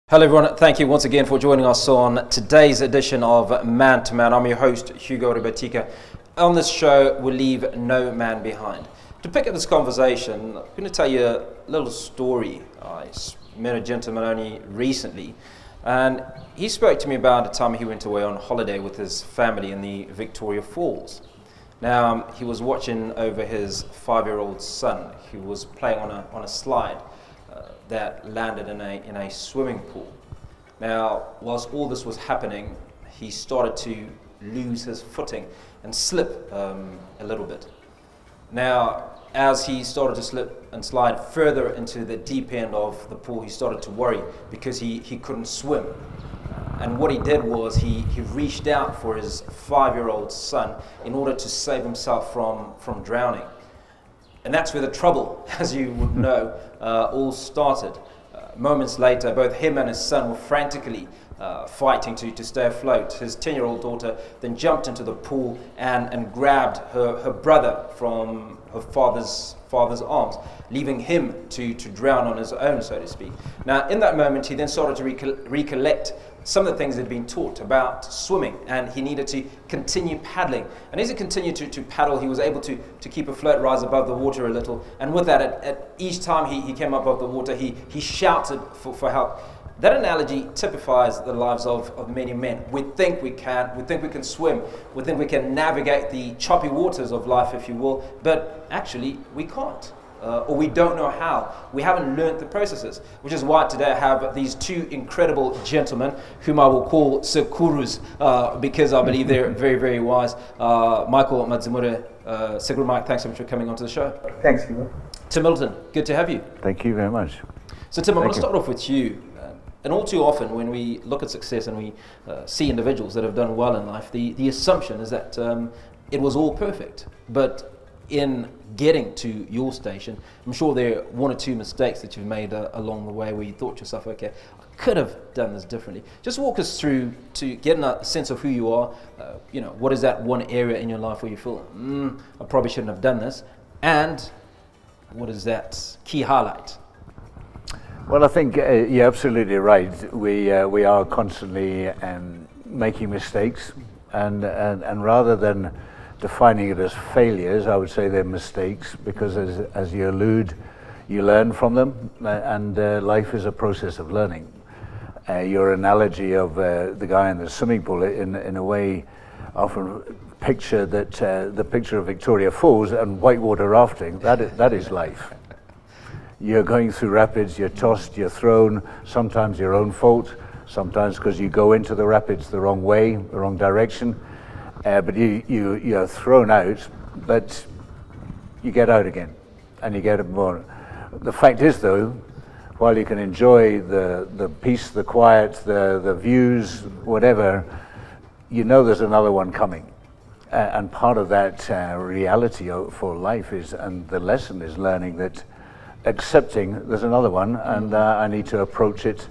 Hello everyone, thank you once again for joining us on today's edition of Man to Man. I'm your host, Hugo Ribatika. On this show, we'll leave no man behind. To pick up this conversation, I'm going to tell you a little story. I met a gentleman only recently, and he spoke to me about a time he went away on holiday with his family in the Victoria Falls. Now, he was watching over his 5-year-old son, who was playing on a slide that landed in a swimming pool. Now, whilst all this was happening, he started to lose his footing and slip a little bit. Now, as he started to slip and slide further into the deep end of the pool, he started to worry because he couldn't swim. And what he did was he reached out for his 5-year-old son in order to save himself from drowning. And that's where the trouble, as you would know, all started. Moments later, both him and his son were frantically fighting to stay afloat. His 10-year-old daughter then jumped into the pool and grabbed her brother from her father's arms, leaving him to drown on his own, so to speak. Now, in that moment, he then started to recollect some of the things he'd been taught about swimming, and he needed to continue paddling. And as he continued to paddle, he was able to keep afloat, rise above the water a little. And with that, at each time he came up above the water, he shouted for help. That analogy typifies the lives of many men. We think we can swim, we think we can navigate the choppy waters of life, if you will, but actually we can't. Or we don't know how. We haven't learned the processes, which is why today I have these two incredible gentlemen, whom I will call Sekurus, because I believe they're very, very wise. Michael Madzimura, Sekuru Mike, thanks so much for coming onto the show. Thanks, Hugo. Tim Middleton, good to have you. Thank you very much. So Tim, I want to start off with you. And all too often when we look at success and we see individuals that have done well in life, the assumption is that it was all perfect. But in getting to your station, I'm sure there are one or two mistakes that you've made along the way where you thought to yourself, okay, I could have done this differently. Just walk us through to getting a sense of who you are. What is that one area in your life where you feel, I probably shouldn't have done this, and what is that key highlight? Well, I think you're absolutely right. We are constantly making mistakes, and rather than defining it as failures, I would say they're mistakes, because as you allude, you learn from them, and life is a process of learning. Your analogy of the guy in the swimming pool, in a way, often picture that the picture of Victoria Falls and whitewater rafting. That is life. You're going through rapids, you're tossed, you're thrown, sometimes your own fault, sometimes because you go into the rapids the wrong way, the wrong direction, but you're thrown out, but you get out again, and you get more. The fact is, though, while you can enjoy the peace, the quiet, the views, whatever, you know there's another one coming. And part of that reality for life is, and the lesson is learning that accepting there's another one, and I need to approach it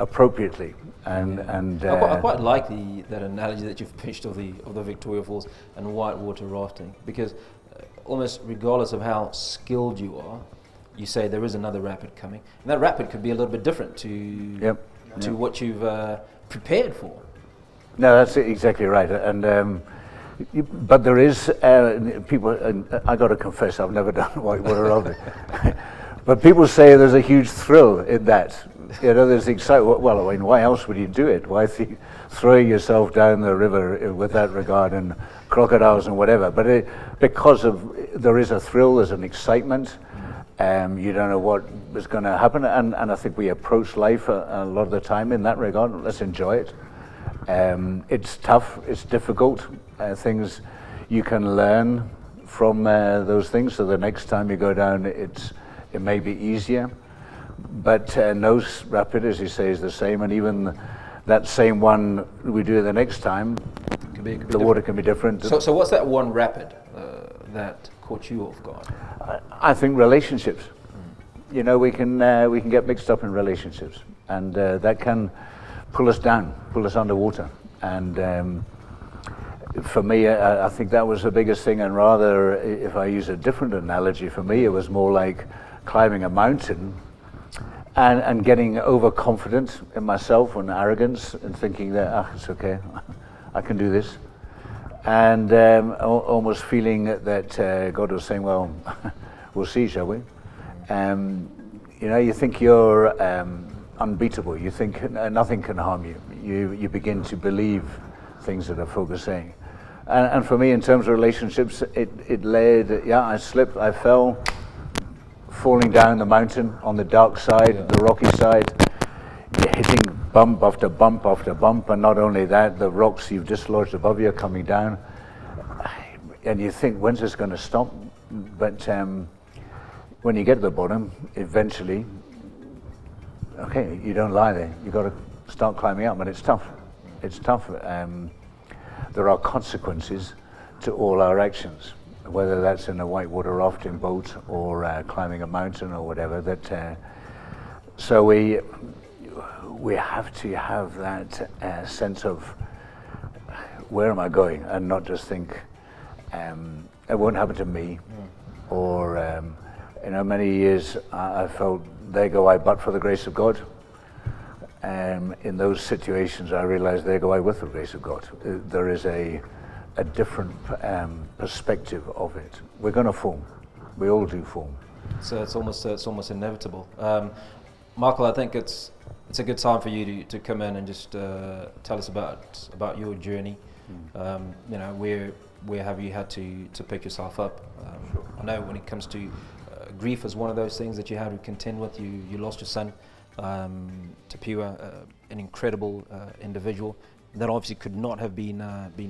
appropriately. And I quite like that analogy that you've pitched of the Victoria Falls and whitewater rafting, because almost regardless of how skilled you are, you say there is another rapid coming, and that rapid could be a little bit different to what you've prepared for. No, that's exactly right, and. But there is people, and I got to confess, I've never done whitewater rafting. But people say there's a huge thrill in that. There's excitement. Well, I mean, why else would you do it? Why throwing yourself down the river with that regard, and crocodiles and whatever? But because there is a thrill, there's an excitement. You don't know what is going to happen, and I think we approach life a lot of the time in that regard. Let's enjoy it. It's tough, it's difficult, things you can learn from those things, so the next time you go down it may be easier, but no rapid, as you say, is the same, and even that same one we do the next time, the water can be different. So what's that one rapid that caught you off guard? I think relationships. We can get mixed up in relationships, and that can pull us down, pull us underwater. And for me, I think that was the biggest thing. And rather, if I use a different analogy, for me, it was more like climbing a mountain and getting overconfident in myself and arrogance and thinking that it's okay, I can do this, and almost feeling that God was saying, well, we'll see, shall we? You think you're unbeatable. You think nothing can harm you. You begin to believe things that are folk are saying. And for me, in terms of relationships, it led, I slipped, I fell, falling down the mountain on the dark side, the rocky side. You're hitting bump after bump after bump, and not only that, the rocks you've dislodged above you are coming down. And you think, when's this going to stop? But when you get to the bottom, eventually, okay, you don't lie there. You've got to start climbing up, and it's tough. It's tough. There are consequences to all our actions, whether that's in a whitewater rafting boat or climbing a mountain or whatever. So we have to have that sense of where am I going, and not just think it won't happen to me, or many years I felt there go I but for the grace of God. In those situations, I realized there go I with the grace of God. There is a different perspective of it. We're going to fall. We all do fall. So it's almost inevitable. Michael, I think it's a good time for you to come in and just tell us about your journey. Where have you had to pick yourself up? Sure. I know when it comes to grief is one of those things that you had to contend with. You lost your son. Tapiwa, an incredible individual. That obviously could not have been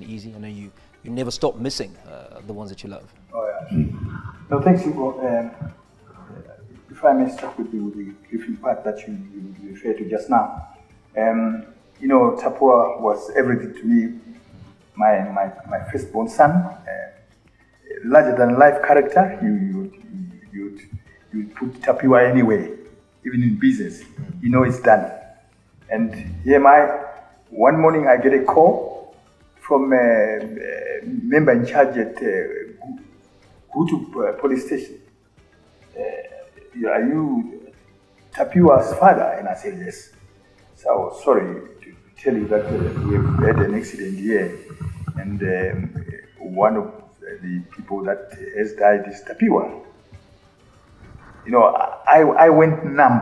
easy. I know you never stop missing the ones that you love. Oh yeah. No, thanks, Hugo. If I may start with the grieving part that you referred to just now. Tapiwa was everything to me. My firstborn son, larger than life character. You put Tapiwa anyway. Even in business, it's done. And here am I, one morning I get a call from a member in charge at Gutu police station. Are you Tapiwa's father? And I said, yes. So I was sorry to tell you that we've had an accident here. And one of the people that has died is Tapiwa. I went numb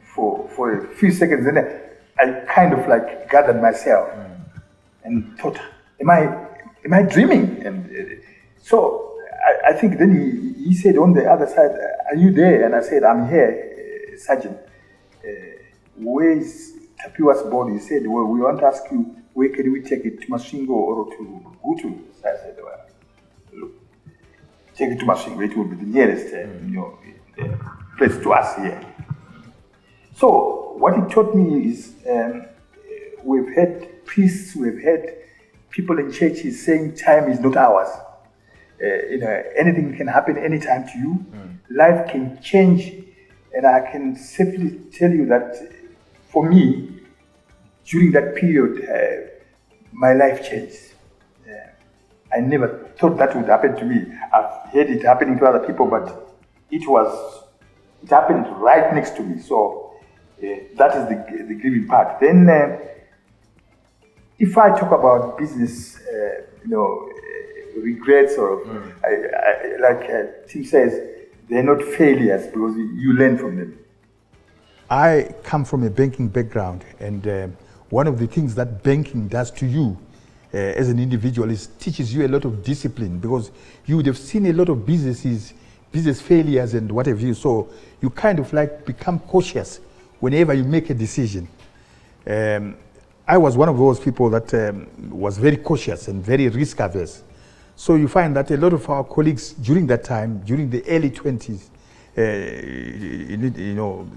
for a few seconds, and I kind of like gathered myself and thought, am I dreaming? And so I think then he said on the other side, are you there? And I said, I'm here, Sergeant. Where is Tapiwa's body? He said, well, we want to ask you, where can we take it, to Masvingo or to Gutu? So I said, well, look, take it to Masvingo, it will be the nearest, place to us here. So what it taught me is we've had priests, we've had people in churches saying time is not ours. Anything can happen anytime to you. Life can change, and I can safely tell you that for me, during that period, my life changed. I never thought that would happen to me. I've heard it happening to other people, but it happened right next to me. So that is the grieving part. Then, if I talk about business, regrets or like Tim says, they're not failures because you learn from them. I come from a banking background, and one of the things that banking does to you as an individual is teaches you a lot of discipline, because you would have seen a lot of business failures and what have you, so you kind of like become cautious whenever you make a decision. I was one of those people that was very cautious and very risk averse. So you find that a lot of our colleagues during that time, during the early 20s,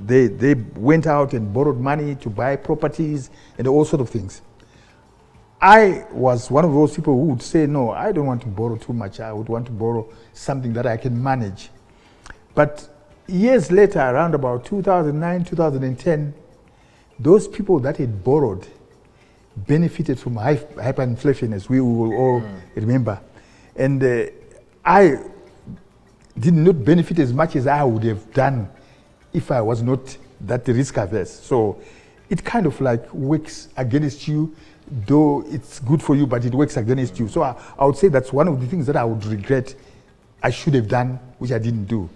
they went out and borrowed money to buy properties and all sort of things. I was one of those people who would say, no, I don't want to borrow too much. I would want to borrow something that I can manage. But years later, around about 2009, 2010, those people that had borrowed benefited from hyperinflation, as we will all remember. And I did not benefit as much as I would have done if I was not that risk averse. So it kind of like works against you, though it's good for you, but it works against you. So I would say that's one of the things that I would regret I should have done, which I didn't do.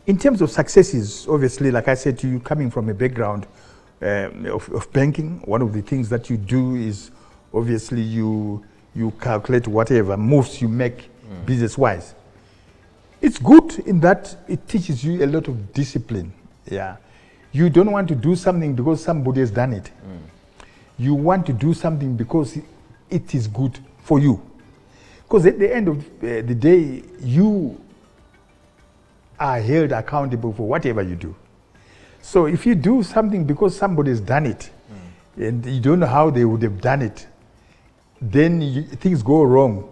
In terms of successes, obviously, like I said to you, coming from a background of banking, one of the things that you do is obviously you calculate whatever moves you make business-wise. It's good in that it teaches you a lot of discipline. Yeah, you don't want to do something because somebody has done it. You want to do something because it is good for you. Because at the end of the day, you are held accountable for whatever you do. So if you do something because somebody has done it, and you don't know how they would have done it, then things go wrong,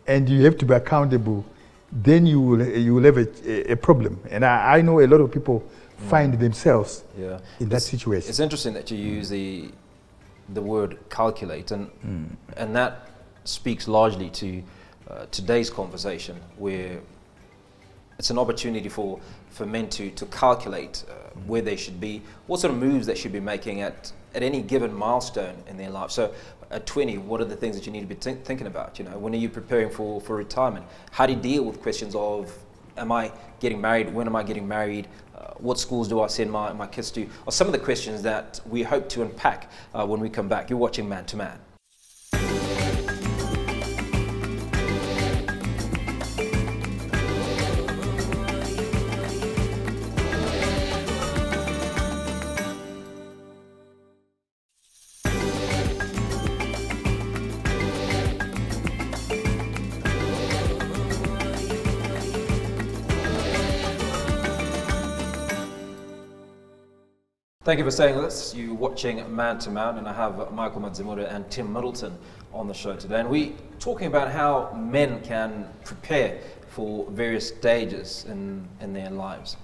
and you have to be accountable, then you will have a problem. And I know a lot of people find themselves in that situation. It's interesting that you use the word calculate, and that speaks largely to today's conversation, where it's an opportunity for men to calculate where they should be, what sort of moves they should be making at any given milestone in their life. So at 20, what are the things that you need to be thinking about? You know, when are you preparing for retirement? How do you deal with questions of, am I getting married? When am I getting married? What schools do I send my kids to? Or some of the questions that we hope to unpack when we come back. You're watching Man to Man. Thank you for staying with us. You're watching Man to Man, and I have Michael Madzimura and Tim Middleton on the show today. And we're talking about how men can prepare for various stages in their lives.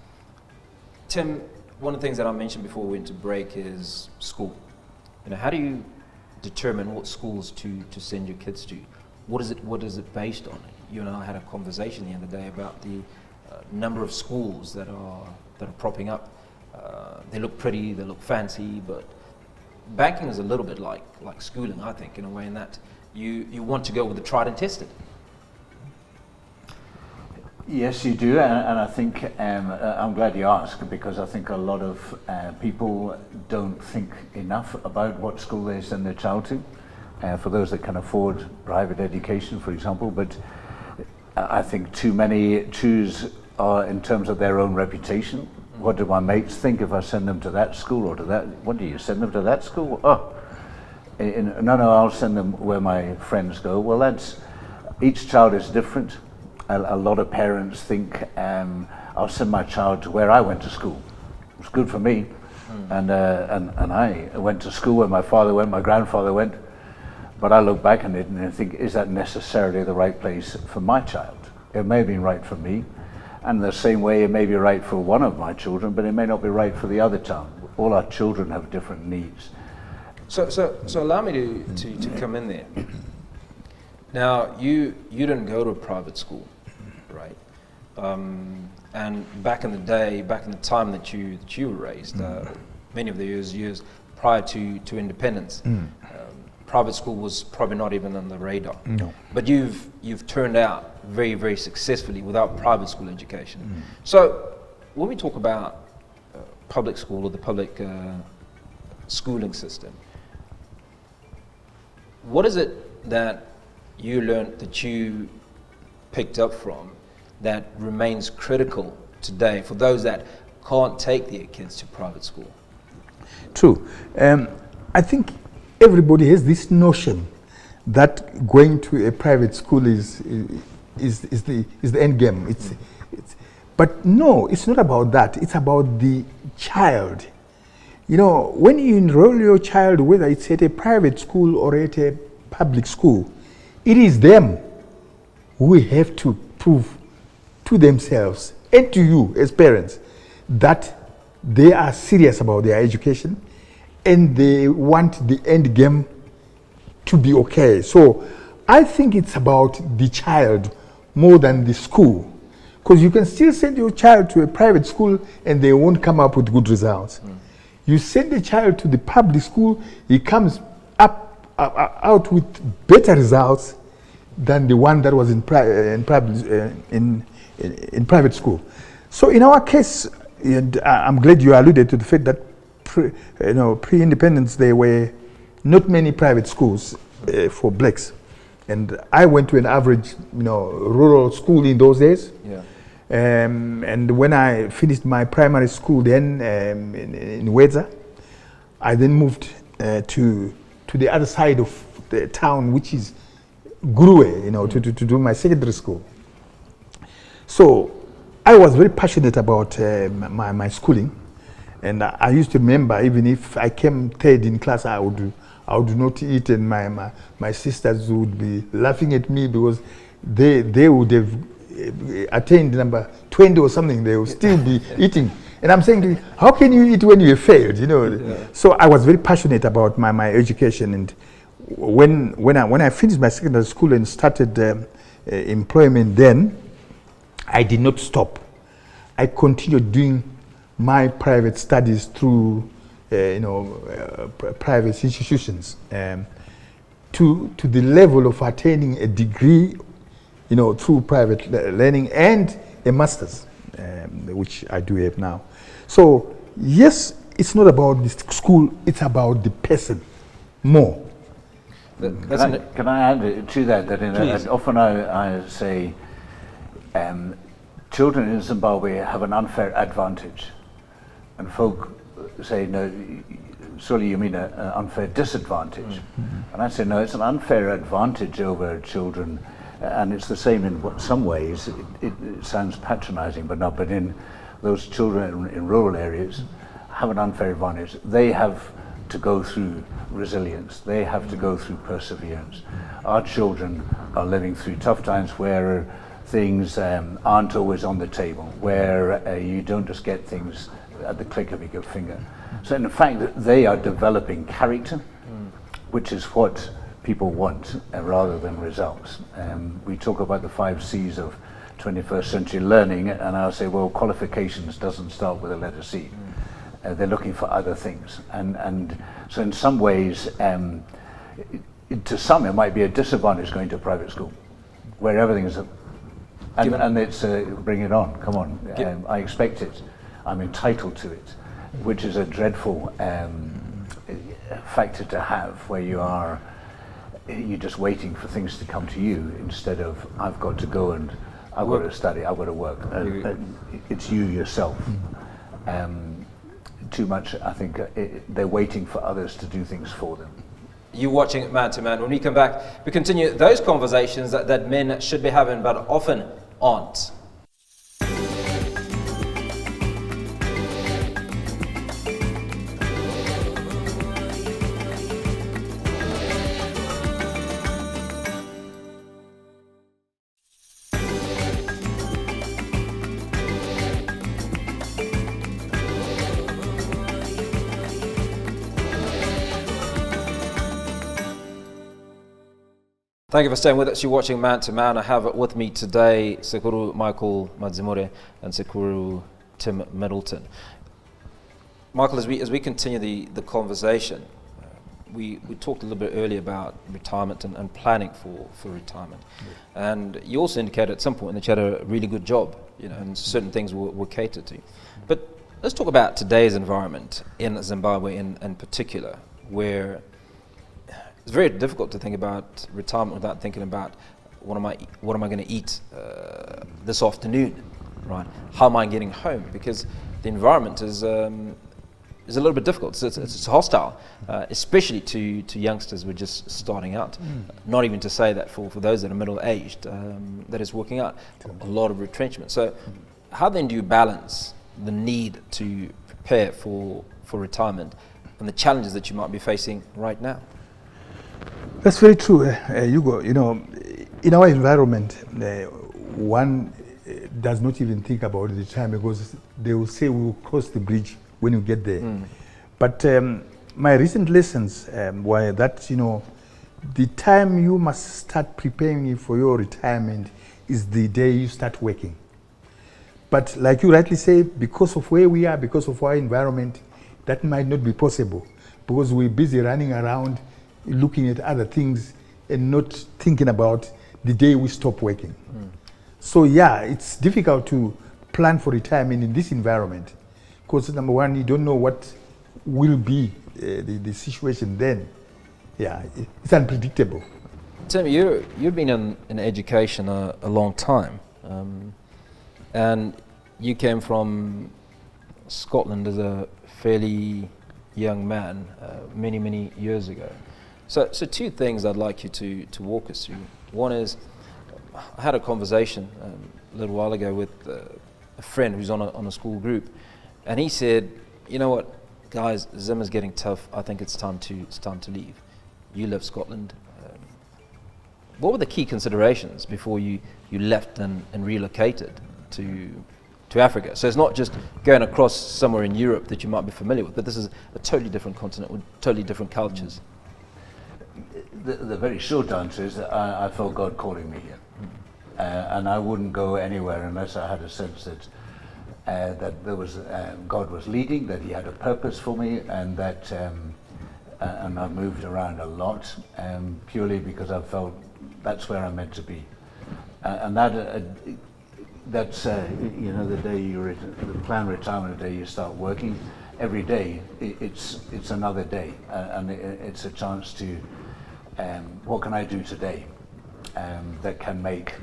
Tim, one of the things that I mentioned before we went to break is school. You know, how do you determine what schools to send your kids to? What is it based on? You and I had a conversation the other day about the number of schools that are propping up. They look pretty, they look fancy, but banking is a little bit like schooling, I think, in a way, in that you want to go with the tried and tested. Yes, you do, and I think I'm glad you asked, because I think a lot of people don't think enough about what school they send their child to, for those that can afford private education, for example, but I think too many choose in terms of their own reputation. What do my mates think if I send them to that school or to that? What do you send them to that school? Oh, no, I'll send them where my friends go. Well, each child is different. A lot of parents think I'll send my child to where I went to school. It's good for me, and I went to school where my father went, my grandfather went. But I look back on it and I think, is that necessarily the right place for my child? It may have been right for me. And the same way, it may be right for one of my children, but it may not be right for the other child. All our children have different needs. So allow me to come in there. Now, you didn't go to a private school, right? And back in the day, back in the time that you were raised, many of the years prior to independence, private school was probably not even on the radar. No. But you've turned out very, very successfully without private school education. So when we talk about public school or the public schooling system, what is it that you learned, that you picked up from, that remains critical today for those that can't take their kids to private school? True. I think everybody has this notion that going to a private school is the end game. But no, it's not about that. It's about the child. You know, when you enroll your child, whether it's at a private school or at a public school, it is them who have to prove to themselves and to you as parents that they are serious about their education and they want the end game to be okay. So I think it's about the child more than the school. Because you can still send your child to a private school and they won't come up with good results. You send a child to the public school, he comes out with better results than the one that was in private school. So in our case, and I'm glad you alluded to the fact that pre-independence there were not many private schools for blacks, and I went to an average rural school in those days. Yeah. And when I finished my primary school then in Wedza, I then moved to the other side of the town, which is Guruwe, to do my secondary school. So I was very passionate about my schooling, and I used to remember, even if I came third in class, I would not eat, and my sisters would be laughing at me because they would have attained number 20 or something. They would still be eating, and I'm saying to you, how can you eat when you failed? Yeah. So I was very passionate about my education, and when I finished my secondary school and started employment, then I did not stop. I continued doing my private studies through private institutions to the level of attaining a degree, through private learning and a master's, which I do have now. So yes, it's not about the school; it's about the person more. Can I add to that? Often I say children in Zimbabwe have an unfair advantage, and folk say, no, surely you mean an unfair disadvantage. And I say, no, it's an unfair advantage over children, and it's the same in some ways. It sounds patronizing, but not. But in those children in rural areas have an unfair advantage. They have to go through resilience. They have to go through perseverance. Our children are living through tough times where things aren't always on the table, where you don't just get things at the click of your finger. So in fact, they are developing character, which is what people want rather than results. We talk about the 5 C's of 21st century learning, and I'll say, well, qualifications doesn't start with a letter C. They're looking for other things. And so in some ways, to some it might be a disadvantage going to a private school, where everything is, and it's bring it on, come on, I expect it, I'm entitled to it, which is a dreadful factor to have, where you're just waiting for things to come to you instead of I've got to go and I've got to study, I've got to work. It's you yourself. Too much, I think, they're waiting for others to do things for them. You're watching Man to Man. When we come back, we continue those conversations that men should be having but often aren't. Thank you for staying with us. You're watching Man to Man. I have with me today Sekuru Michael Madzimure and Sekuru Tim Middleton. Michael, as we continue the conversation, we talked a little bit earlier about retirement and planning for retirement. Yeah. And you also indicated at some point that you had a really good job, and certain things were catered to. But let's talk about today's environment in Zimbabwe in particular, where it's very difficult to think about retirement without thinking about what am I going to eat this afternoon, right? How am I getting home? Because the environment is a little bit difficult. It's hostile, especially to youngsters who are just starting out. Not even to say that for those that are middle aged, that is working out a lot of retrenchment. So, how then do you balance the need to prepare for retirement and the challenges that you might be facing right now? That's very true, Hugo. In our environment, one does not even think about the time because they will say we will cross the bridge when you get there. But my recent lessons were that, the time you must start preparing for your retirement is the day you start working. But like you rightly say, because of where we are, because of our environment, that might not be possible because we're busy running around looking at other things and not thinking about the day we stop working. So yeah, it's difficult to plan for retirement in this environment because number one, you don't know what will be the situation then. Yeah, it's unpredictable. Tim, you've been in education a long time, and you came from Scotland as a fairly young man many years ago. So two things I'd like you to walk us through. One is, I had a conversation a little while ago with a friend who's on a school group, and he said, you know what, guys, Zim is getting tough. I think it's time to leave. You left Scotland. What were the key considerations before you left and relocated to Africa? So it's not just going across somewhere in Europe that you might be familiar with, but this is a totally different continent with totally different cultures. The very short answer is that I felt God calling me here. And I wouldn't go anywhere unless I had a sense that there was God was leading, that He had a purpose for me, and that and I've moved around a lot purely because I felt that's where I'm meant to be, and that's you know, the day the plan retirement, the day you start working, every day it's another day, and it's a chance to what can I do today that can make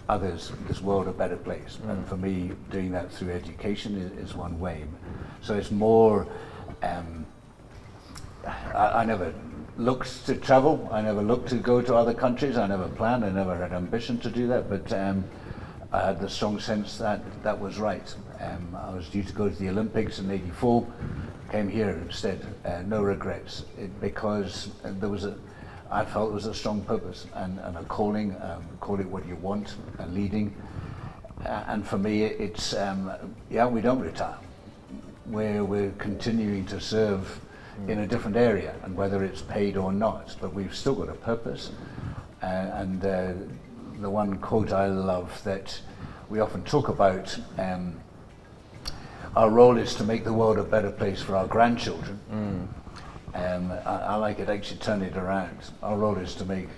others, this world, a better place. And for me, doing that through education is one way. So it's more, I never looked to travel, I never looked to go to other countries, I never planned, I never had ambition to do that, but I had the strong sense that that was right. I was due to go to the Olympics in '84, came here instead, no regrets, because there was I felt it was a strong purpose and a calling, call it what you want, and leading. And for me, it's, yeah, we don't retire. We're continuing to serve in a different area, and whether it's paid or not, but we've still got a purpose. And the one quote I love that we often talk about, our role is to make the world a better place for our grandchildren. I like it, actually turn it around. Our role is to make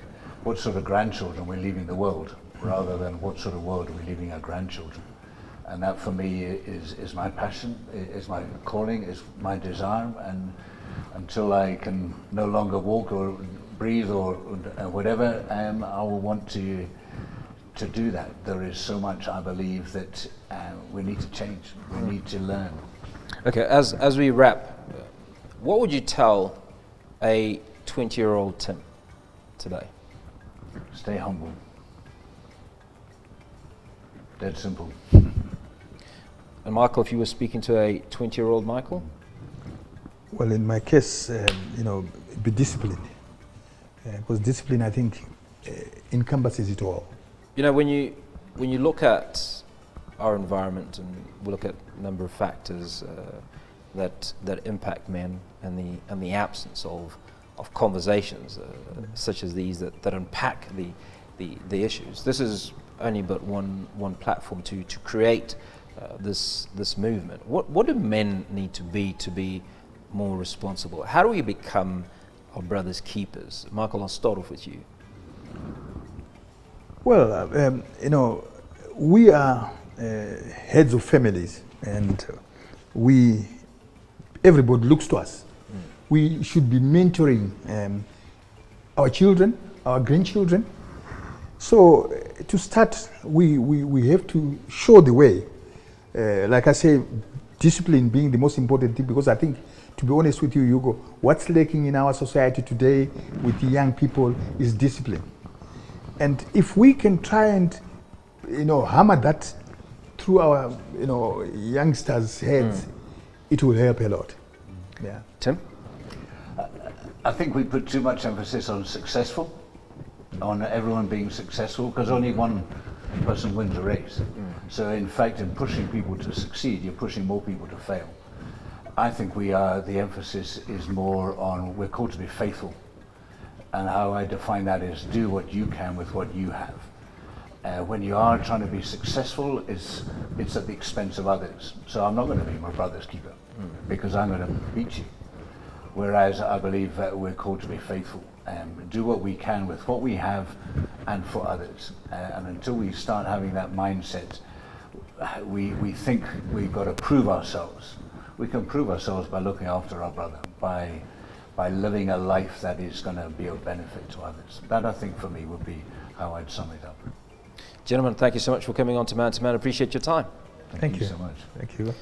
what sort of grandchildren we're leaving the world, rather than what sort of world we're leaving our grandchildren. And that for me is my passion, is my calling, is my desire. And until I can no longer walk or breathe or whatever, I will want to do that. There is so much I believe that we need to change, we need to learn. Okay, as we wrap, what would you tell a 20-year-old Tim today? Stay humble. Dead simple. And Michael, if you were speaking to a 20-year-old Michael? Well, in my case, you know, be disciplined. Because discipline, I think, encompasses it all. You know, when you look at our environment, and we look at a number of factors that impact men, and the absence of conversations such as these that unpack the issues. This is only but one platform to create this movement. What do men need to be more responsible? How do we become our brother's keepers? Michael, I'll start off with you. Well, you know, we are heads of families, and everybody looks to us. We should be mentoring our children, our grandchildren. So to start, we have to show the way. Like I say, discipline being the most important thing, because I think, to be honest with you, Hugo, what's lacking in our society today with the young people is discipline. And if we can try and, you know, hammer that through our, you know, youngsters' heads, it will help a lot. Yeah. Tim? I think we put too much emphasis on successful, on everyone being successful, because only one person wins a race. So in fact, in pushing people to succeed, you're pushing more people to fail. I think the emphasis is more on, we're called to be faithful. And how I define that is do what you can with what you have. When you are trying to be successful, it's at the expense of others. So I'm not going to be my brother's keeper because I'm going to beat you. Whereas I believe that we're called to be faithful and do what we can with what we have and for others. And until we start having that mindset, we think we've got to prove ourselves. We can prove ourselves by looking after our brother, by living a life that is going to be of benefit to others. That, I think, for me, would be how I'd sum it up. Gentlemen, thank you so much for coming on to Man. Appreciate your time. Thank you so much. Thank you.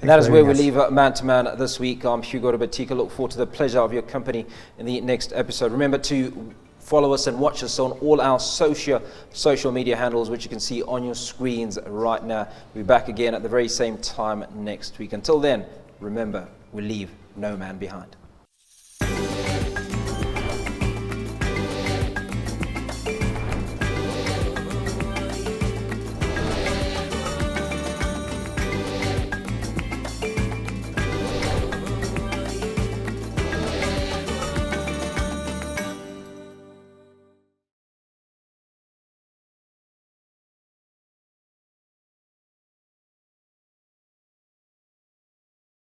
And that is where we leave Man to Man this week. I'm Hugo Rubatika. Look forward to the pleasure of your company in the next episode. Remember to follow us and watch us on all our social media handles, which you can see on your screens right now. We'll be back again at the very same time next week. Until then, remember, we leave no man behind.